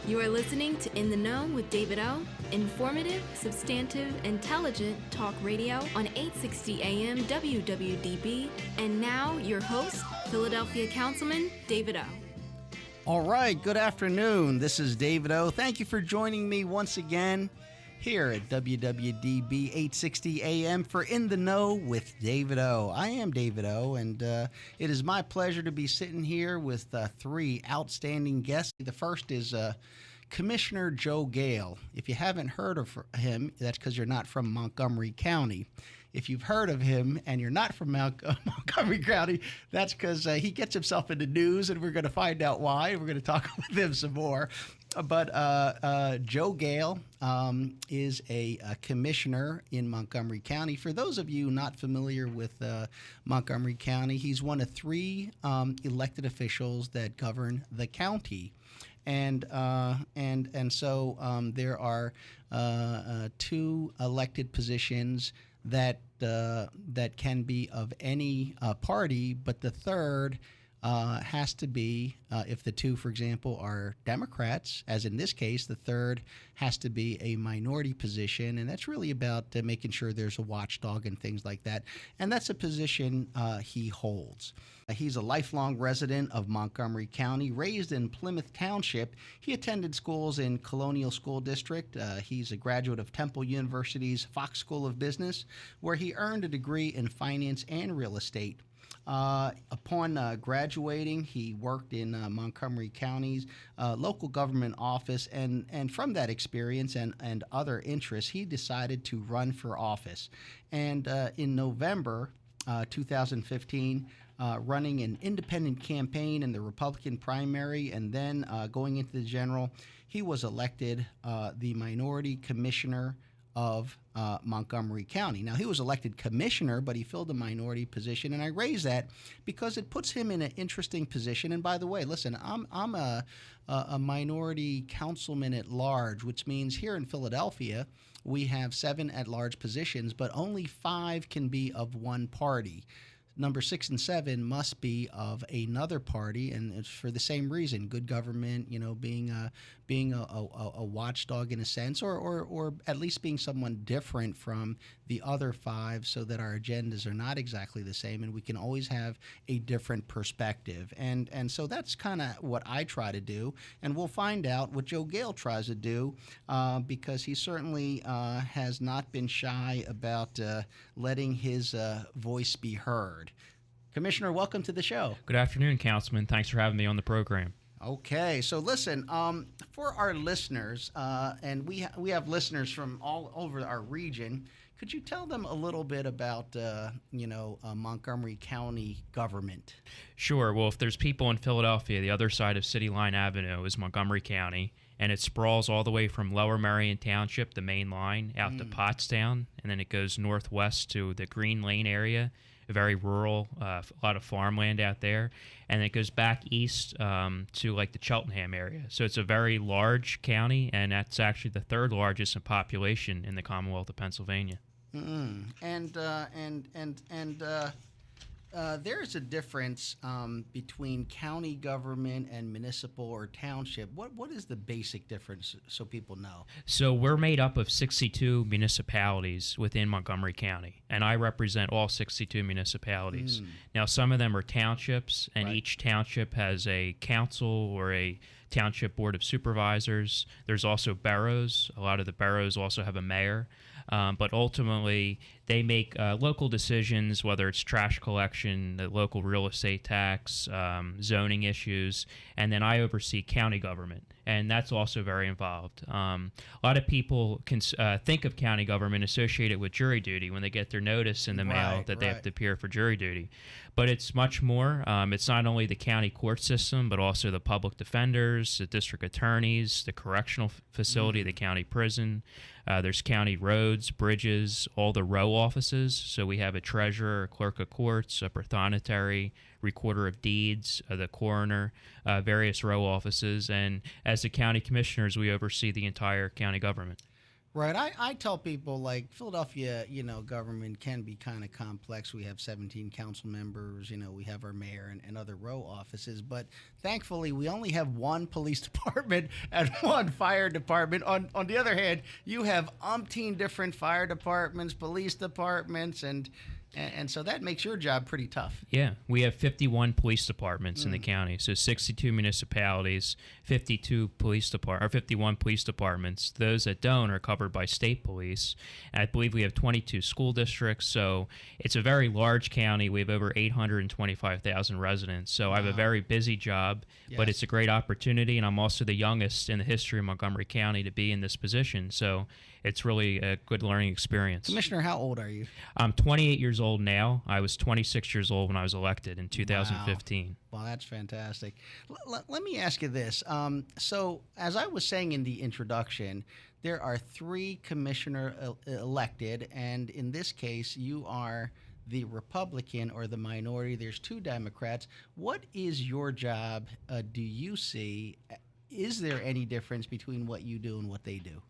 You are listening to In the Know with David O. Informative, substantive, intelligent talk radio on 860 AM WWDB. And now, your host, Philadelphia Councilman David O. All right, good afternoon. This is David O. Thank you for joining me once again here at WWDB 860 AM for In the Know with David O. I am David O, and it is my pleasure to be sitting here with three outstanding guests. The first is Commissioner Joe Gale. If you haven't heard of him, that's because you're not from Montgomery County. If you've heard of him and you're not from Montgomery County, that's because he gets himself into news, and we're going to find out why. We're going to talk with him some more. But Joe Gale is a commissioner in Montgomery County. For those of you not familiar with Montgomery County, he's one of three elected officials that govern the county. And so there are two elected positions that can be of any party, but the third has to be, if the two, for example, are Democrats, as in this case, the third has to be a minority position, and that's really about making sure there's a watchdog and things like that, and that's a position he holds. He's a lifelong resident of Montgomery County, raised in Plymouth Township. He attended schools in Colonial School District. He's a graduate of Temple University's Fox School of Business, where he earned a degree in finance and real estate. Upon graduating, he worked in Montgomery County's local government office, and from that experience and other interests, he decided to run for office. And in November 2015, running an independent campaign in the Republican primary and then going into the general, he was elected the minority commissioner of Montgomery County. Now, he was elected commissioner, but he filled a minority position, and I raise that because it puts him in an interesting position. And by the way, listen, I'm a minority councilman at large, which means here in Philadelphia we have 7 at-large positions, but only 5 can be of one party. Number 6 and 7 must be of another party, and it's for the same reason: good government, being a watchdog in a sense, or at least being someone different from the other 5, so that our agendas are not exactly the same, and we can always have a different perspective. And so that's kind of what I try to do, and we'll find out what Joe Gale tries to do, because he certainly has not been shy about letting his voice be heard. Commissioner, welcome to the show. Good afternoon, Councilman. Thanks for having me on the program. Okay, so listen, for our listeners, and we have listeners from all over our region, could you tell them a little bit about, Montgomery County government? Sure. Well, if there's people in Philadelphia, the other side of City Line Avenue is Montgomery County, and it sprawls all the way from Lower Merion Township, the main line, out to Pottstown, and then it goes northwest to the Green Lane area. Very rural, a lot of farmland out there, and it goes back east to like the Cheltenham area. So it's a very large county, and that's actually the third largest in population in the Commonwealth of Pennsylvania. There's a difference between county government and municipal or township. What is the basic difference, so people know? So we're made up of 62 municipalities within Montgomery County, and I represent all 62 municipalities. Now, some of them are townships, and each township has a council or a township board of supervisors. There's also boroughs. A lot of the boroughs also have a mayor. But ultimately, they make local decisions, whether it's trash collection, the local real estate tax, zoning issues, and then I oversee county government, and that's also very involved. A lot of people can think of county government associated with jury duty when they get their notice in the mail that they have to appear for jury duty. But it's much more. It's not only the county court system, but also the public defenders, the district attorneys, the correctional facility, the county prison. There's county roads, bridges, all the row offices. So we have a treasurer, a clerk of courts, a prothonotary, recorder of deeds, the coroner, various row offices. And as the county commissioners, we oversee the entire county government. Right. I tell people, like, Philadelphia, government can be kind of complex. We have 17 council members, we have our mayor and other row offices. But thankfully, we only have one police department and one fire department. On the other hand, you have umpteen different fire departments, police departments, and so that makes your job pretty tough. Yeah, we have 51 police departments in the county, so 62 municipalities, 51 police departments. Those that don't are covered by state police. And I believe we have 22 school districts, so it's a very large county. We have over 825,000 residents, so I have a very busy job, but it's a great opportunity, and I'm also the youngest in the history of Montgomery County to be in this position, so it's really a good learning experience. Commissioner, how old are you? I'm 28 years old now. I was 26 years old when I was elected in 2015. Wow, that's fantastic. Let me ask you this. So, as I was saying in the introduction, there are 3 commissioner elected, and in this case, you are the Republican or the minority. There's 2 Democrats. What is your job? Do you see? Is there any difference between what you do and what they do?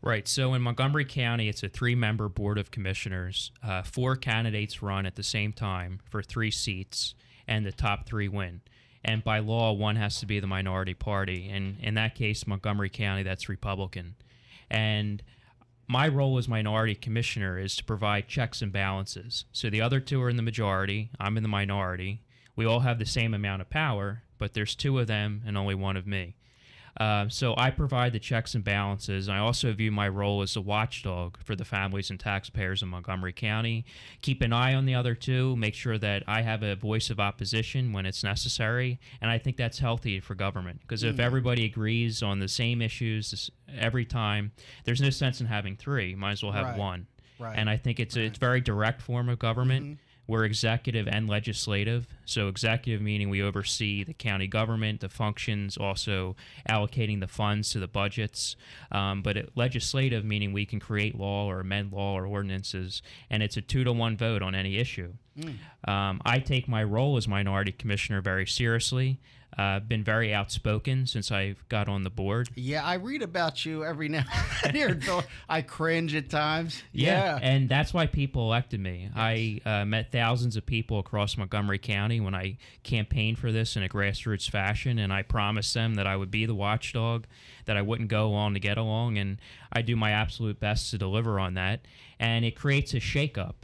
Right. So in Montgomery County, it's a 3-member board of commissioners. 4 candidates run at the same time for 3 seats, and the top 3 win. And by law, one has to be the minority party. And in that case, Montgomery County, that's Republican. And my role as minority commissioner is to provide checks and balances. So the other 2 are in the majority. I'm in the minority. We all have the same amount of power, but there's 2 of them and only 1 of me. So I provide the checks and balances. I also view my role as a watchdog for the families and taxpayers in Montgomery County. Keep an eye on the other 2, make sure that I have a voice of opposition when it's necessary, and I think that's healthy for government, because if everybody agrees on the same issues every time, there's no sense in having 3. Might as well have 1. Right. And I think it's a very direct form of government. Mm-hmm. We're executive and legislative. So executive meaning we oversee the county government, the functions, also allocating the funds to the budgets. But legislative meaning we can create law or amend law or ordinances, and it's a 2-to-1 vote on any issue. I take my role as minority commissioner very seriously. Been very outspoken since I got on the board. Yeah, I read about you every now and then. I cringe at times. Yeah, and that's why people elected me. Yes. I met thousands of people across Montgomery County when I campaigned for this in a grassroots fashion, and I promised them that I would be the watchdog, that I wouldn't go along to get along, and I do my absolute best to deliver on that. And it creates a shakeup.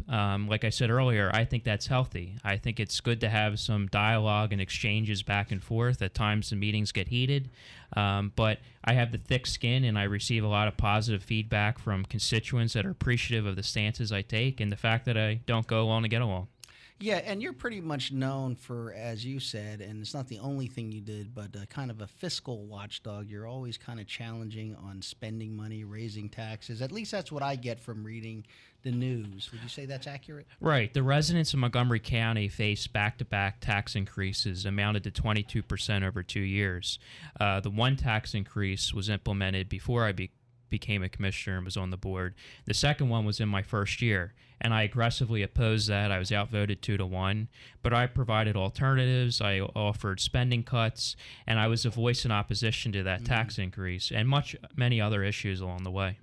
Like I said earlier, I think that's healthy. I think it's good to have some dialogue and exchanges back and forth. At times the meetings get heated, but I have the thick skin, and I receive a lot of positive feedback from constituents that are appreciative of the stances I take and the fact that I don't go along to get along. Yeah, and you're pretty much known for, as you said, and it's not the only thing you did, but kind of a fiscal watchdog. You're always kind of challenging on spending money, raising taxes. At least that's what I get from reading the news. Would you say that's accurate? Right. The residents of Montgomery County face back-to-back tax increases amounted to 22% over 2 years. The one tax increase was implemented before I became a commissioner and was on the board. The second one was in my first year, and I aggressively opposed that. I was outvoted 2-to-1, but I provided alternatives. I offered spending cuts, and I was a voice in opposition to that tax increase and many other issues along the way.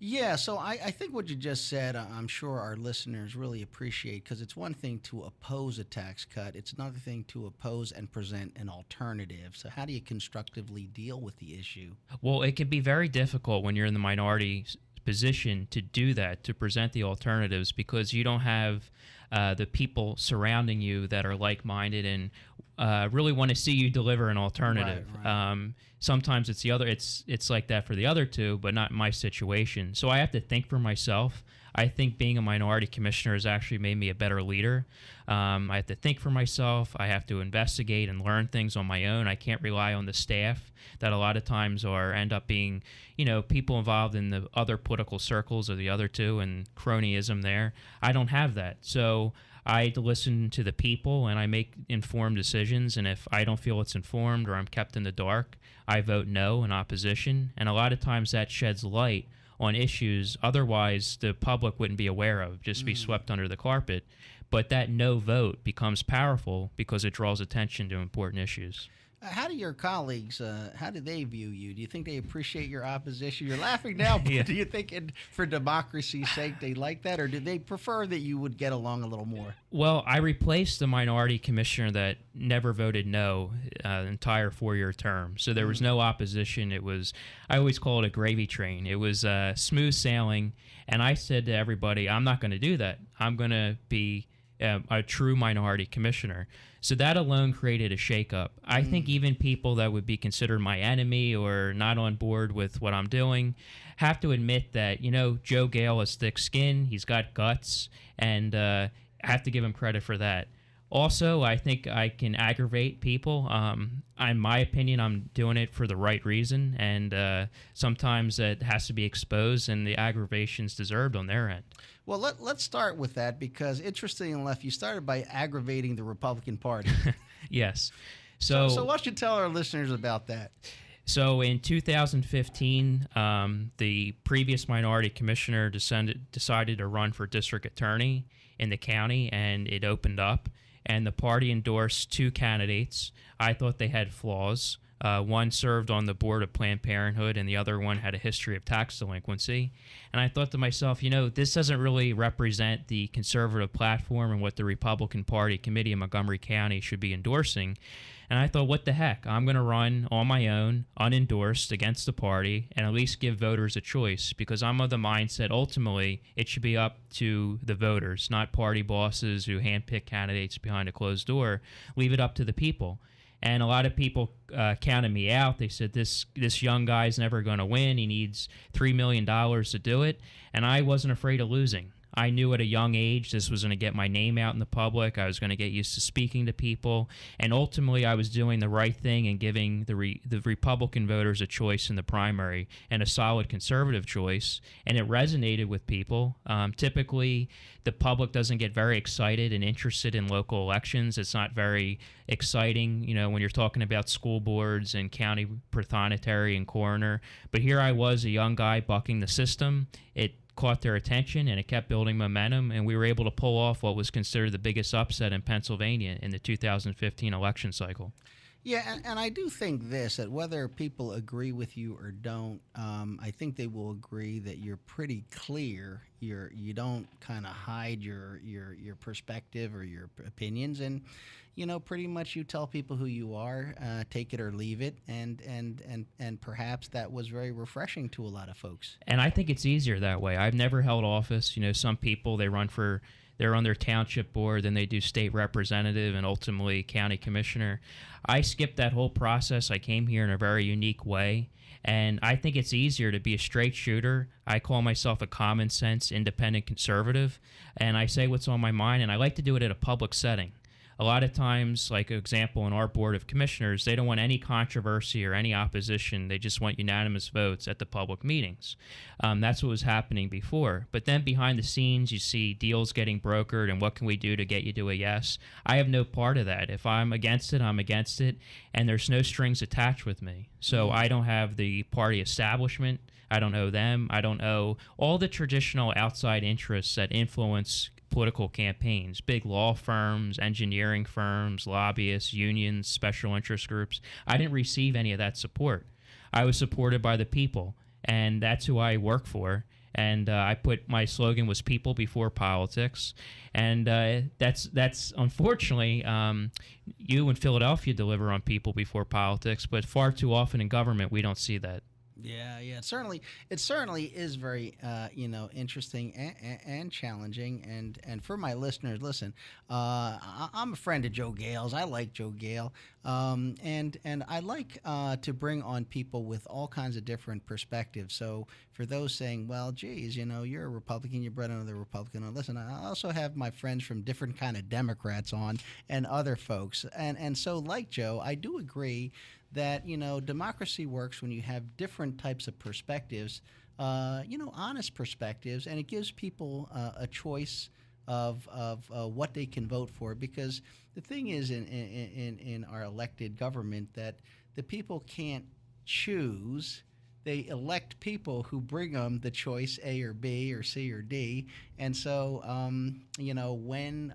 Yeah, so I think what you just said, I'm sure our listeners really appreciate, because it's one thing to oppose a tax cut. It's another thing to oppose and present an alternative. So how do you constructively deal with the issue? Well, it can be very difficult when you're in the minority position to do that, to present the alternatives, because you don't have the people surrounding you that are like-minded and really want to see you deliver an alternative. Right. Sometimes it's like that for the other 2, but not in my situation. So I have to think for myself. I think being a minority commissioner has actually made me a better leader. I have to think for myself. I have to investigate and learn things on my own. I can't rely on the staff that a lot of times end up being, people involved in the other political circles of the other 2 and cronyism there. I don't have that. So I listen to the people and I make informed decisions. And if I don't feel it's informed or I'm kept in the dark, I vote no in opposition. And a lot of times that sheds light on issues otherwise the public wouldn't be aware of, just be swept under the carpet. But that no vote becomes powerful because it draws attention to important issues. How do your colleagues, how do they view you? Do you think they appreciate your opposition? You're laughing now, but Yeah. do you think for democracy's sake they like that, or do they prefer that you would get along a little more? Well, I replaced the minority commissioner that never voted no entire 4-year term. So there was no opposition. It was, I always call it a gravy train. It was smooth sailing. And I said to everybody, I'm not going to do that. I'm going to be a true minority commissioner. So that alone created a shakeup. I think even people that would be considered my enemy or not on board with what I'm doing have to admit that, Joe Gale has thick skin, he's got guts, and I have to give him credit for that. Also, I think I can aggravate people. In my opinion, I'm doing it for the right reason, and sometimes it has to be exposed, and the aggravation's deserved on their end. Well, let's start with that because, interestingly enough, you started by aggravating the Republican Party. Yes. So why don't you tell our listeners about that? So in 2015, the previous minority commissioner decided to run for district attorney in the county, and it opened up, and the party endorsed 2 candidates. I thought they had flaws. One served on the board of Planned Parenthood, and the other one had a history of tax delinquency. And I thought to myself, this doesn't really represent the conservative platform and what the Republican Party committee in Montgomery County should be endorsing. And I thought, what the heck? I'm going to run on my own, unendorsed, against the party, and at least give voters a choice, because I'm of the mindset, ultimately, it should be up to the voters, not party bosses who handpick candidates behind a closed door. Leave it up to the people. And a lot of people counted me out. They said, this young guy's never going to win. He needs $3 million to do it. And I wasn't afraid of losing. I knew at a young age this was going to get my name out in the public. I was going to get used to speaking to people. And ultimately, I was doing the right thing and giving the Republican voters a choice in the primary, and a solid conservative choice. And it resonated with people. Typically, the public doesn't get very excited and interested in local elections. It's not very exciting, when you're talking about school boards and county prothonotary and coroner. But here I was, a young guy bucking the system. It caught their attention, and it kept building momentum, and we were able to pull off what was considered the biggest upset in Pennsylvania in the 2015 election cycle. Yeah, and I do think that whether people agree with you or don't, I think they will agree that you're pretty clear. You don't kind of hide your perspective or your opinions, and pretty much you tell people who you are, take it or leave it, and perhaps that was very refreshing to a lot of folks. And I think it's easier that way. I've never held office. Some people, they're on their township board, then they do state representative and ultimately county commissioner. I skipped that whole process. I came here in a very unique way, and I think it's easier to be a straight shooter. I call myself a common sense independent conservative, and I say what's on my mind, and I like to do it at a public setting. A lot of times, like an example in our board of commissioners, they don't want any controversy or any opposition. They just want unanimous votes at the public meetings. That's what was happening before. But then behind the scenes, you see deals getting brokered, and what can we do to get you to a yes? I have no part of that. If I'm against it, I'm against it, and there's no strings attached with me. So I don't have the party establishment. I don't owe them. I don't owe all the traditional outside interests that influence political campaigns, big law firms, engineering firms, lobbyists, unions, special interest groups. I didn't receive any of that support. I was supported by the people, and that's who I work for. And I put, my slogan was people before politics. And that's unfortunately, you in Philadelphia deliver on people before politics, but far too often in government, we don't see that. Yeah. It certainly is very, interesting and challenging. And for my listeners, listen, I'm a friend of Joe Gale's. I like Joe Gale, and I like to bring on people with all kinds of different perspectives. So for those saying, well, geez, you're a Republican, you're bred under the Republican. Listen, I also have my friends from different kind of Democrats on, and other folks, and so like Joe, I do agree that democracy works when you have different types of perspectives, honest perspectives, and it gives people a choice of what they can vote for. Because the thing is, in our elected government, that the people can't choose they elect people who bring them the choice A or B or C or D. And so, when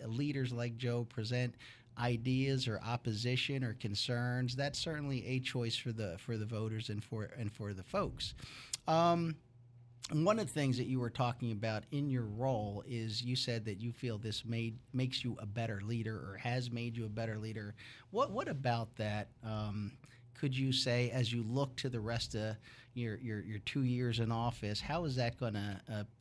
leaders like Joe present ideas or opposition or concerns, that's certainly a choice for the voters and for the folks. One of the things that you were talking about in your role is you said that you feel this makes you a better leader or has made you a better leader. What about that? Could you say, as you look to the rest of your 2 years in office, how is that going to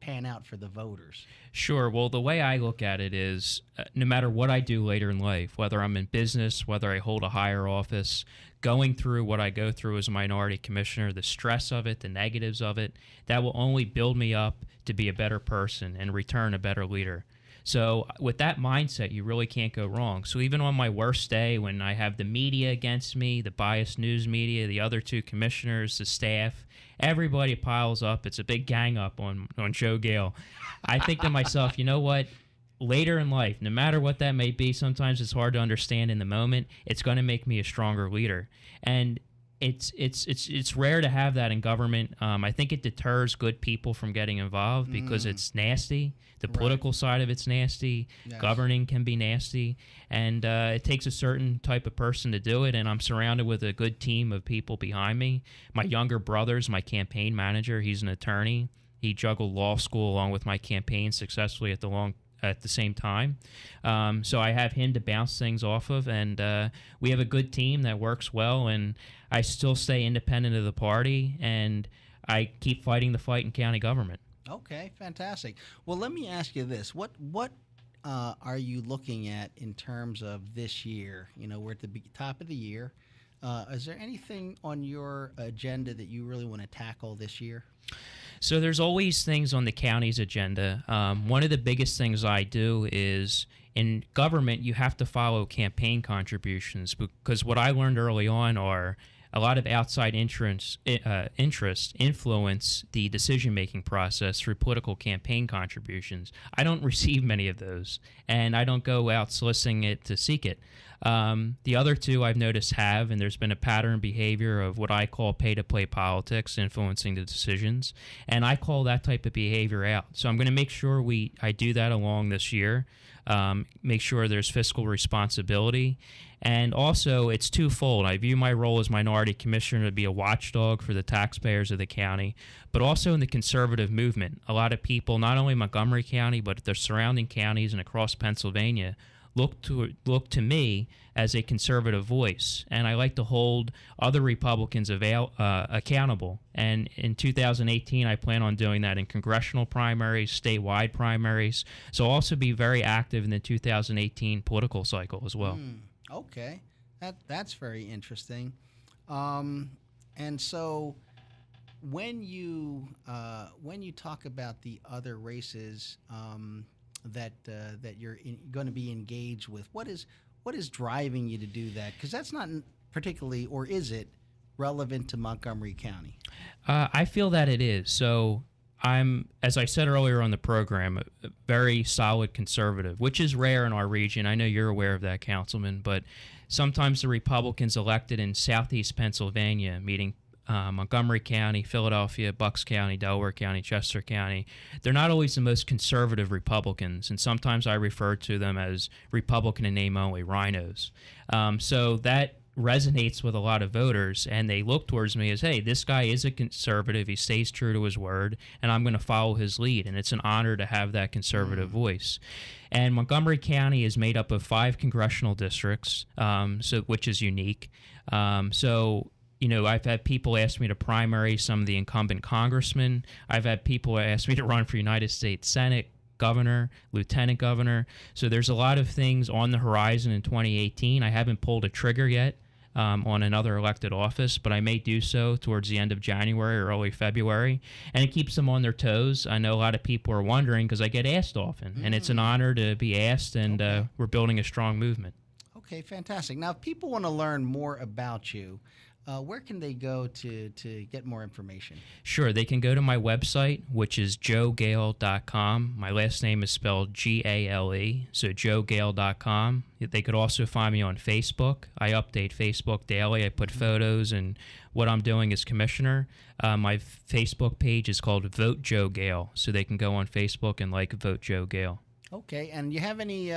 pan out for the voters? Sure. Well, the way I look at it is no matter what I do later in life, whether I'm in business, whether I hold a higher office, going through what I go through as a minority commissioner, the stress of it, the negatives of it, that will only build me up to be a better person and return a better leader. So with that mindset, you really can't go wrong. So even on my worst day, when I have the media against me, the biased news media, the other two commissioners, the staff, everybody piles up. It's a big gang up on Joe Gale. I think to myself, you know what? Later in life, no matter what that may be, sometimes it's hard to understand in the moment. It's going to make me a stronger leader. And it's rare to have that in government. I think it deters good people from getting involved because it's nasty. The political side of it's nasty. Yes. Governing can be nasty. And it takes a certain type of person to do it. And I'm surrounded with a good team of people behind me. My younger brother's my campaign manager. He's an attorney. He juggled law school along with my campaign successfully at the same time. So I have him to bounce things off of, and we have a good team that works well, and I still stay independent of the party, and I keep fighting the fight in county government. Okay, fantastic. Well, let me ask you this. What are you looking at in terms of this year? We're at the top of the year. Is there anything on your agenda that you really want to tackle this year? So there's always things on the county's agenda. One of the biggest things I do is in government, you have to follow campaign contributions because what I learned early on are a lot of outside interest influence the decision-making process through political campaign contributions. I don't receive many of those, and I don't go out soliciting it to seek it. The other two I've noticed have, and there's been a pattern behavior of what I call pay-to-play politics influencing the decisions, and I call that type of behavior out. So I'm going to make sure I do that along this year, make sure there's fiscal responsibility, and also it's twofold. I view my role as minority commissioner to be a watchdog for the taxpayers of the county, but also in the conservative movement. A lot of people, not only Montgomery County, but the surrounding counties and across Pennsylvania, look to me as a conservative voice, and I like to hold other Republicans accountable. And in 2018, I plan on doing that in congressional primaries, statewide primaries. So I'll also be very active in the 2018 political cycle as well. Okay, that's very interesting. And so when you talk about the other races that you're going to be engaged with, what is driving you to do that? Because that's not particularly, or is it, relevant to Montgomery County? I feel that it is. So I'm, as I said earlier on the program, a very solid conservative, which is rare in our region. I know you're aware of that, Councilman, but sometimes the Republicans elected in southeast Pennsylvania, meaning Montgomery County, Philadelphia, Bucks County, Delaware County, Chester County, they're not always the most conservative Republicans, and sometimes I refer to them as Republican in name only, rhinos. So that resonates with a lot of voters, and they look towards me as, hey, this guy is a conservative, he stays true to his word, and I'm going to follow his lead, and it's an honor to have that conservative voice. And Montgomery County is made up of 5 congressional districts, which is unique. I've had people ask me to primary some of the incumbent congressmen. I've had people ask me to run for United States Senate, governor, lieutenant governor. So there's a lot of things on the horizon in 2018. I haven't pulled a trigger yet on another elected office, but I may do so towards the end of January or early February. And it keeps them on their toes. I know a lot of people are wondering because I get asked often, and it's an honor to be asked, and we're building a strong movement. Okay, fantastic. Now, if people want to learn more about you, where can they go to get more information? Sure, they can go to my website, which is joegale.com. My last name is spelled Gale, so joegale.com. They could also find me on Facebook. I update Facebook daily. I put photos and what I'm doing as commissioner. My Facebook page is called Vote Joe Gale, so they can go on Facebook and like Vote Joe Gale. Okay, and you have any...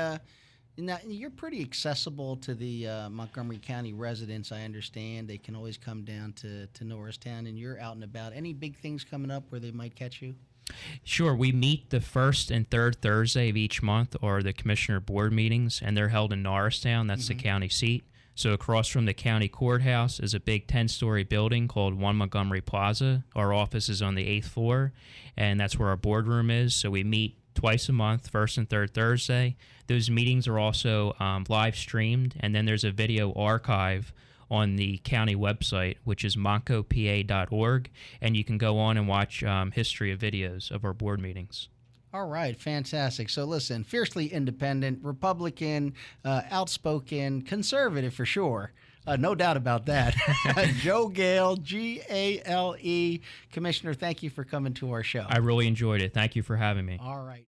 Now, you're pretty accessible to the Montgomery County residents, I understand. They can always come down to Norristown, and you're out and about. Any big things coming up where they might catch you? Sure. We meet the first and third Thursday of each month, or the commissioner board meetings, and they're held in Norristown. That's the county seat. So across from the county courthouse is a big 10-story building called One Montgomery Plaza. Our office is on the 8th floor, and that's where our boardroom is. So we meet twice a month, first and third Thursday. Those meetings are also live streamed, and then there's a video archive on the county website, which is montcopa.org, and you can go on and watch history of videos of our board meetings. All right, fantastic. So listen, fiercely independent, Republican, outspoken, conservative for sure. No doubt about that. Joe Gale, Gale. Commissioner, thank you for coming to our show. I really enjoyed it. Thank you for having me. All right.